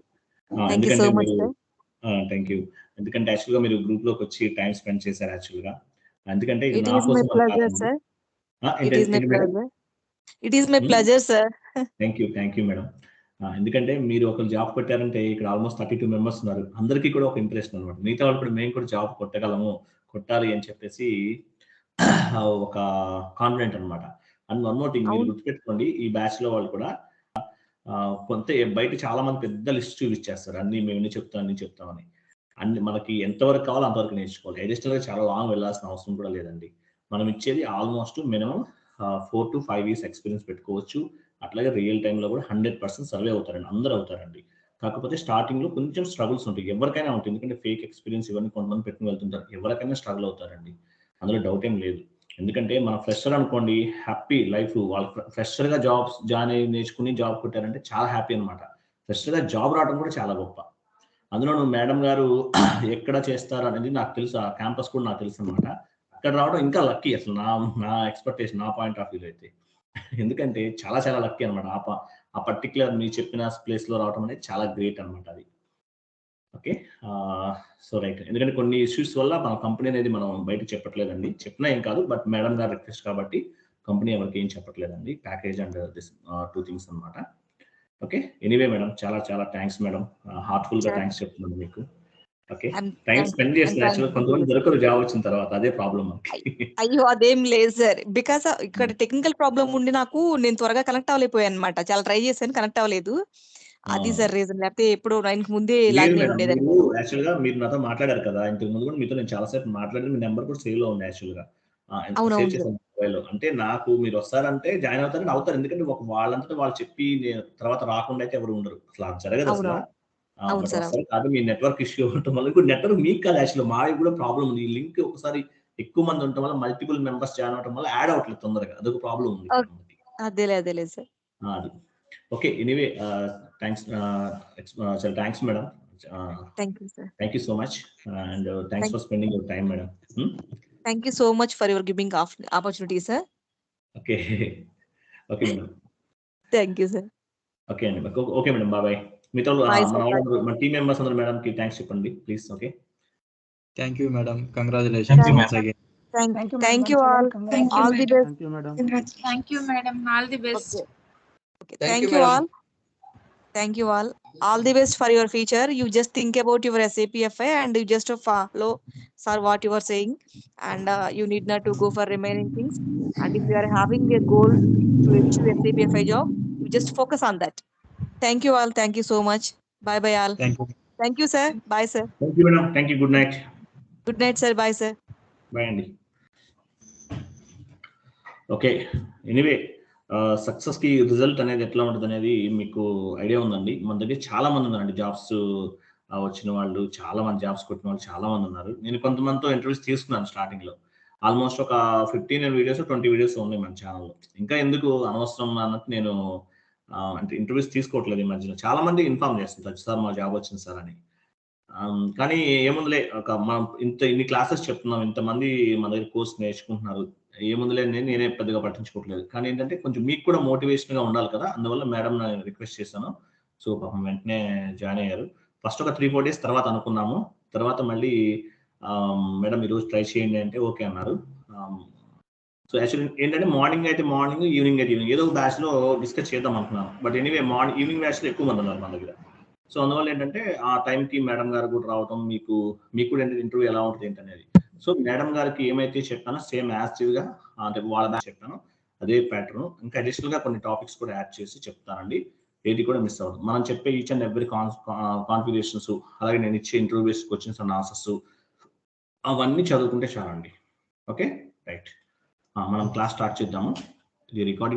ఎందుకంటే మీరు థ్యాంక్ యూ, ఎందుకంటే యాక్చువల్గా మీరు గ్రూప్ లోకి వచ్చి టైం స్పెండ్ చేశారు యాక్చువల్గా. ఎందుకంటే ఇది నా కోసం థ్యాంక్ యూ మేడం. ఎందుకంటే మీరు ఒక జాబ్ కొట్టారంటే ఇక్కడ ఆల్మోస్ట్ 32 మెంబర్స్ ఉన్నారు. అందరికీ కూడా ఒక ఇంప్రెషన్ అనమాట. మిగతా వాళ్ళు కూడా మేము కూడా జాబ్ కొట్టాలి అని చెప్పేసి ఒక కాన్ఫిడెంట్ అనమాట. అండ్ వన్ మోర్ థింగ్, మీరు గుర్తుపెట్టుకోండి, ఈ బ్యాచ్ లో వాళ్ళు కూడా కొంత బయట చాలా మంది పెద్ద లిస్ట్ చూపించేస్తారు, అన్ని మేము చెప్తామని. అన్ని మనకి ఎంతవరకు కావాలో అంతవరకు నేర్చుకోవాలి. అడిషనల్ గా చాలా లాంగ్ వెళ్ళాల్సిన అవసరం కూడా లేదండి. మనం ఇచ్చేది almost minimum 4 to 5 years experience పెట్టుకోవచ్చు. అట్లాగే రియల్ టైంలో కూడా 100% సర్వే అవుతారండి, అందరూ అవుతారండి. కాకపోతే స్టార్టింగ్ లో కొంచెం స్ట్రగుల్స్ ఉంటాయి, ఎవరికైనా ఉంటాయి. ఎందుకంటే ఫేక్ ఎక్స్పీరియన్స్ ఇవన్నీ కొంతమంది పెట్టుకుని వెళ్తుంటారు, ఎవరికైనా స్ట్రగుల్ అవుతారండి, అందులో డౌట్ ఏం లేదు. ఎందుకంటే మన ఫ్రెషర్ అనుకోండి, హ్యాపీ లైఫ్. వాళ్ళు ఫ్రెషర్ గా జాయిన్ అయ్యి నేర్చుకుని జాబ్ కొట్టారంటే చాలా హ్యాపీ అనమాట. ఫ్రెషర్ గా జాబ్ రావడం కూడా చాలా గొప్ప. అందులో నువ్వు మేడం గారు ఎక్కడ చేస్తారు అనేది నాకు తెలుసు, ఆ క్యాంపస్ కూడా నాకు తెలుసు అనమాట. అక్కడ రావడం ఇంకా లక్కీ అసలు, నా ఎక్స్పెక్టేషన్, నా పాయింట్ ఆఫ్ వ్యూ అయితే. ఎందుకంటే చాలా లక్కీ అనమాట. ఆ పర్టికులర్ మీరు చెప్పిన ప్లేస్ లో రావడం అనేది చాలా గ్రేట్ అనమాట అది. Okay, so right. ఎందుకంటే కొన్ని ఇష్యూస్ వల్ల మన కంపెనీ అనేది మనం బయటకు చెప్పట్లేదండి, చెప్పినా ఏం కాదు, బట్ మేడం గారు రిక్వెస్ట్ కాబట్టి కంపెనీ ఎవరికి ఏం చెప్పట్లేదండి, ప్యాకేజ్ అండ్ దిస్ 2 things అనమాట. ఓకే, ఎనీవే మేడం, చాలా థ్యాంక్స్ మేడం, హార్ట్ఫుల్ గా థ్యాంక్స్ చెప్తున్నాను మీకు. ఓకే, టైం స్పెండ్ చేస్తున్నారు. కొంతమంది దొరకరు జాబ్ వచ్చిన తర్వాత, అదే ప్రాబ్లం. అయ్యో అదేం లేదు సార్, బికాస్ ఇక్కడ టెక్నికల్ ప్రాబ్లం ఉండి నేను త్వరగా కనెక్ట్ అవ్వలేకపోయాను అనమాట. చాలా ట్రై చేశాను, కనెక్ట్ అవ్వలేదు. అది సార్ రీజన్, లేకపోతే ఎప్పుడు 9కి ముందే లాగిన్ అయి ఉండేది. యాక్చువల్ గా మీరు నాతో మాట్లాడారు కదా ఇంతకు ముందు కూడా, మీతో నేను చాలా సేపు మాట్లాడి, మీ నెంబర్ కూడా సేవ్ లో ఉంది యాక్చువల్ గా, సేవ్ చేశాను మొబైల్లో. అంటే నాకు మీరు వస్తారంటే జాయిన్ అవుతారని అవుతారు, ఎందుకంటే వాళ్ళంతటా వాళ్ళు చెప్పి తర్వాత రాకుండా అయితే ఎవరు ఉండరు, అసలు అది జరగదు అసలు. కాదు, మీ నెట్వర్క్ ఇష్యూ ఉండటం వల్ల, ఇంకో నెట్వర్క్ మీకు కాదు యాక్చువల్, మావి కూడా ప్రాబ్లం ఉంది. ఈ లింక్ ఒకసారి ఎక్కువ మంది ఉండటం వల్ల, మల్టిపుల్ మెంబర్స్ జాయిన్ అవడం వల్ల యాడ్ అవట్లేదు తొందరగా, అదొక ప్రాబ్లం ఉంది. అదేలే సార్. అది ఓకే, ఎనీవే థ్యాంక్స్, చాలా thanks madam. Thank you so much, and thanks for spending your time madam. Thank you so much for your giving opportunity sir. Okay madam, thank you sir. Okay అండి, okay madam, bye. మీతో మన team members అందరూ madam కి thanks చెప్పండి please. Okay, thank you madam, congratulations once again. Thank you all. All the best. Thank you madam. Thank you madam, all the best. Okay. Thank you all. Thank you all. All the best for your future. You just think about your SAPFI and you just follow sir what you are saying, and you need not to go for remaining things. And if you are having a goal to achieve SAPFI job, you just focus on that. Thank you all. Thank you so much. Bye bye all. Thank you sir. Bye sir. Thank you madam. Thank you. Good night. Good night sir. Bye sir. Bye అండి. Okay, anyway success కి result అనేది ఎట్లా ఉంటుంది అనేది మీకు idea ఉందండి. మన దగ్గర చాలా మంది ఉన్నారండి, జాబ్స్ వచ్చిన వాళ్ళు, చాలా మంది జాబ్స్ కొట్టిన వాళ్ళు చాలా మంది ఉన్నారు. నేను కొంతమందితో ఇంటర్వ్యూస్ తీసుకున్నాను స్టార్టింగ్ లో, ఆల్మోస్ట్ ఒక 15 వీడియోస్ 20 వీడియోస్ ఉన్నాయి మన ఛానల్లో. ఇంకా ఎందుకు అనవసరం అన్నట్టు నేను అంటే ఇంటర్వ్యూస్ తీసుకోవట్లేదు ఈ మధ్యలో. చాలా మంది ఇన్ఫార్మ్ చేస్తుంటారు, సార్ మా జాబ్ వచ్చింది సార్ అని. కానీ ఏముందిలే, మనం ఇన్ని క్లాసెస్ చెప్తున్నాం, ఇంతమంది మన దగ్గర కోర్స్ నేర్చుకుంటున్నారు, ఏముందిలే నేనే పెద్దగా పట్టించుకోవట్లేదు. కానీ ఏంటంటే కొంచెం మీకు కూడా మోటివేషన్ గా ఉండాలి కదా, అందువల్ల మేడం రిక్వెస్ట్ చేశాను. సో పాపం వెంటనే జాయిన్ అయ్యారు. ఫస్ట్ ఒక 3-4 days తర్వాత అనుకున్నాము, తర్వాత మళ్ళీ మేడం ఈరోజు ట్రై చేయండి అంటే ఓకే అన్నారు. సో యాక్చువల్లీ ఏంటంటే మార్నింగ్ అయితే మార్నింగ్, ఈవినింగ్ అయితే ఈవినింగ్, ఏదో ఒక బ్యాచ్ లో డిస్కస్ చేద్దాం అనుకున్నాను. బట్ ఎనీవే ఈవినింగ్ బ్యాచ్ లో ఎక్కువ మంది ఉన్నారు మన దగ్గర. సో అందువల్ల ఏంటంటే ఆ టైంకి మేడం గారు కూడా రావడం, మీకు కూడా ఏంటంటే ఇంటర్వ్యూ ఎలా ఉంటుంది ఏంటనేది. సో మేడం గారికి ఏమైతే చెప్పానో సేమ్ యాక్టివ్ గా అంటే వాళ్ళ బ్యాచ్ చెప్పాను అదే ప్యాటర్న్. ఇంకా అడిషనల్ గా కొన్ని టాపిక్స్ కూడా యాడ్ చేసి చెప్తానండి, ఏది కూడా మిస్ అవ్వదు. మనం చెప్పే ఈచ్ అండ్ ఎవ్రీ కాన్ఫిగరేషన్స్, అలాగే నేను ఇచ్చే interview based questions and answers అవన్నీ చదువుకుంటే చాలండి. ఓకే రైట్, మనం క్లాస్ స్టార్ట్ చేద్దాము. ఇది రికార్డింగ్